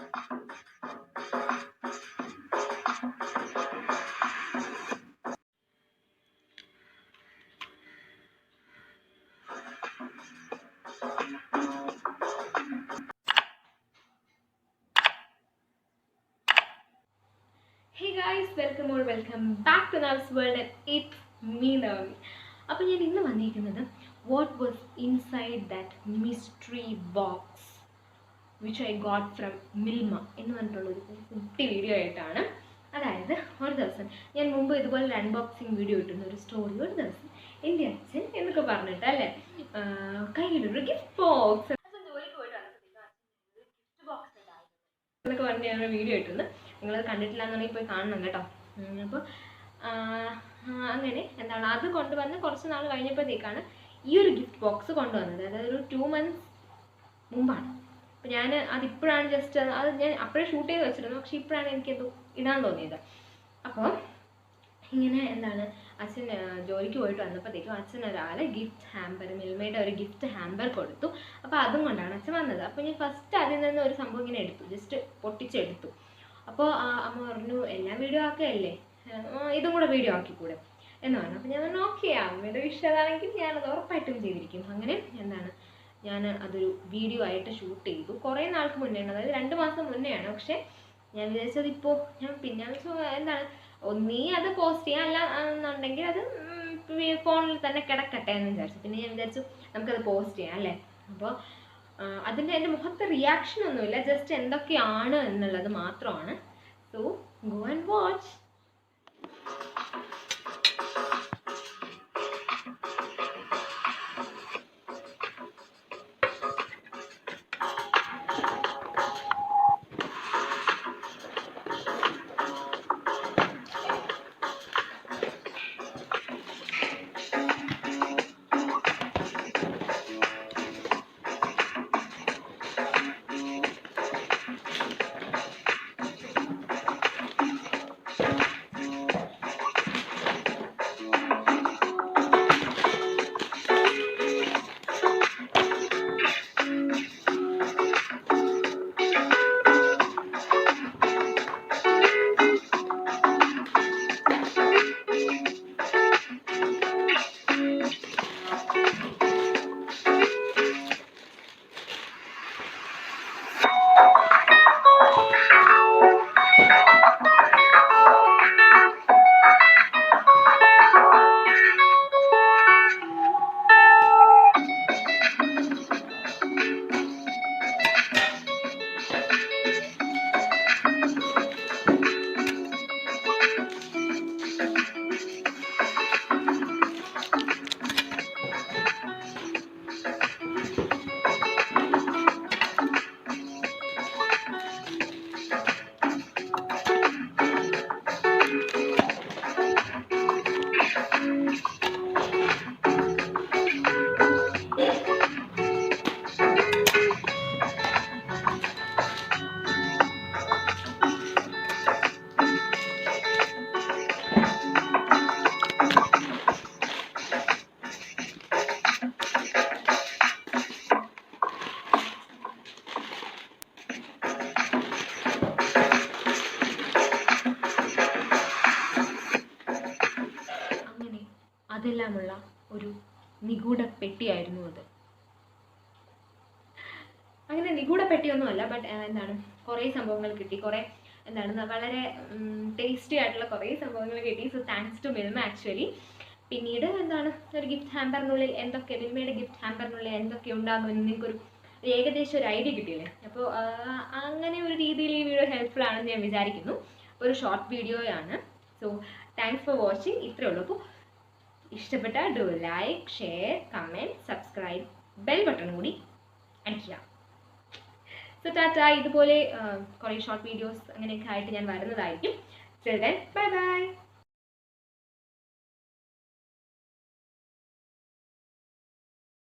Hey guys, welcome back to Nav'Z world and it's me Nav'Z. അപ്പോൾ ഞാൻ ഇന്ന് വന്നിരിക്കുന്നത് what was inside that mystery box which I got from MILMA എന്ന് പറഞ്ഞിട്ടുള്ള ഒരു കുട്ടി വീഡിയോ ആയിട്ടാണ്. അതായത് ഒരു ദിവസം ഞാൻ മുമ്പ് ഇതുപോലെ ഒരു അൺബോക്സിങ് വീഡിയോ ഇട്ടിരുന്ന ഒരു സ്റ്റോറി ഒരു ദിവസം എൻ്റെ അച്ഛൻ എന്നൊക്കെ പറഞ്ഞിട്ട് അല്ലേ കയ്യിലൊരു ഗിഫ്റ്റ് ബോക്സ് ജോലിക്ക് പോയിട്ട് ഗിഫ്റ്റ് ബോക്സ് എന്നൊക്കെ പറഞ്ഞ് ഞാനൊരു വീഡിയോ ഇട്ടിരുന്നു. നിങ്ങളത് കണ്ടിട്ടില്ല എന്നുണ്ടെങ്കിൽ പോയി കാണണം കേട്ടോ. അപ്പോൾ അങ്ങനെ എന്താണ് അത് കൊണ്ടുവന്ന് കുറച്ച് നാൾ കഴിഞ്ഞപ്പോഴത്തേക്കാണ് ഈ ഒരു ഗിഫ്റ്റ് ബോക്സ് കൊണ്ടുവന്നത്. അതായത് ഒരു 2 months മുമ്പാണ്. അപ്പോൾ ഞാൻ അതിപ്പോഴാണ് ജസ്റ്റ് അത് ഞാൻ അപ്പോഴേ ഷൂട്ട് ചെയ്ത് വെച്ചിരുന്നു. പക്ഷേ ഇപ്പോഴാണ് എനിക്കെന്തോ ഇടാൻ തോന്നിയത്. അപ്പോൾ ഇങ്ങനെ എന്താണ് അച്ഛൻ ജോലിക്ക് പോയിട്ട് വന്നപ്പോഴത്തേക്കും അച്ഛൻ ഒരാൾ ഗിഫ്റ്റ് ഹാമ്പർ മിൽമയുടെ ഒരു ഗിഫ്റ്റ് ഹാമ്പർ കൊടുത്തു. അപ്പോൾ അതും കൊണ്ടാണ് അച്ഛൻ വന്നത്. അപ്പോൾ ഞാൻ ഫസ്റ്റ് അതിൽ നിന്ന് ഒരു സംഭവം ഇങ്ങനെ എടുത്തു, ജസ്റ്റ് പൊട്ടിച്ചെടുത്തു. അപ്പോൾ അമ്മ പറഞ്ഞു എല്ലാം വീഡിയോ ആക്കുകയല്ലേ, ഇതും കൂടെ വീഡിയോ ആക്കിക്കൂടെ എന്ന് പറഞ്ഞു. അപ്പോൾ ഞാൻ പറഞ്ഞു ഓക്കെ, അമ്മയുടെ വിഷയമാണെങ്കിൽ ഞാനത് ഉറപ്പായിട്ടും ചെയ്തിരിക്കും. അങ്ങനെ എന്താണ് ഞാൻ അതൊരു വീഡിയോ ആയിട്ട് ഷൂട്ട് ചെയ്തു. കുറേ നാൾക്ക് മുന്നെയാണ്, അതായത് 2 മാസം മുന്നെയാണ്. പക്ഷേ ഞാൻ വിചാരിച്ചത് ഇപ്പോൾ ഞാൻ പിന്നെ എന്താണ് ഒന്നീ അത് പോസ്റ്റ് ചെയ്യാൻ അല്ല എന്നുണ്ടെങ്കിൽ അത് ഫോണിൽ തന്നെ കിടക്കട്ടെ എന്ന് വിചാരിച്ചു. പിന്നെ ഞാൻ വിചാരിച്ചു നമുക്കത് പോസ്റ്റ് ചെയ്യാം അല്ലേ. അപ്പോൾ അതിൻ്റെ എൻ്റെ മുഖത്ത് റിയാക്ഷൻ ഒന്നുമില്ല, ജസ്റ്റ് എന്തൊക്കെയാണ് എന്നുള്ളത് മാത്രമാണ്. So go and watch. അതെല്ലാമുള്ള ഒരു നിഗൂഢ പെട്ടിയായിരുന്നു അത്. അങ്ങനെ നിഗൂഢ പെട്ടിയൊന്നുമല്ല, ബട്ട് എന്താണ് കുറേ സംഭവങ്ങൾ കിട്ടി, കുറേ എന്താണ് വളരെ ടേസ്റ്റി ആയിട്ടുള്ള കുറേ സംഭവങ്ങൾ കിട്ടി. So thanks to Milma actually. പിന്നീട് എന്താണ് ഒരു ഗിഫ്റ്റ് ഹാമ്പറിനുള്ളിൽ എന്തൊക്കെ മിൽമയുടെ ഗിഫ്റ്റ് ഹാമ്പറിനുള്ളിൽ എന്തൊക്കെ ഉണ്ടാകുമെന്ന് നിങ്ങൾക്കൊരു ഏകദേശം ഒരു ഐഡിയ കിട്ടിയില്ലേ. അപ്പോൾ അങ്ങനെ ഒരു രീതിയിൽ ഈ വീഡിയോ ഹെൽപ്ഫുൾ ആണെന്ന് ഞാൻ വിചാരിക്കുന്നു. ഒരു ഷോർട്ട് വീഡിയോയാണ്. So thanks for watching. ഇത്രയേ ഉള്ളൂ. അപ്പോൾ ഇഷ്ടപ്പെട്ടാൽ do like, share, comment, subscribe, bell button കൂടി അടിക്കുക. സോ ടാറ്റ. ഇതുപോലെ കുറേ ഷോർട്ട് വീഡിയോസ് അങ്ങനെയൊക്കെ ആയിട്ട് ഞാൻ വരുന്നതായിരിക്കും. Till then, bye bye.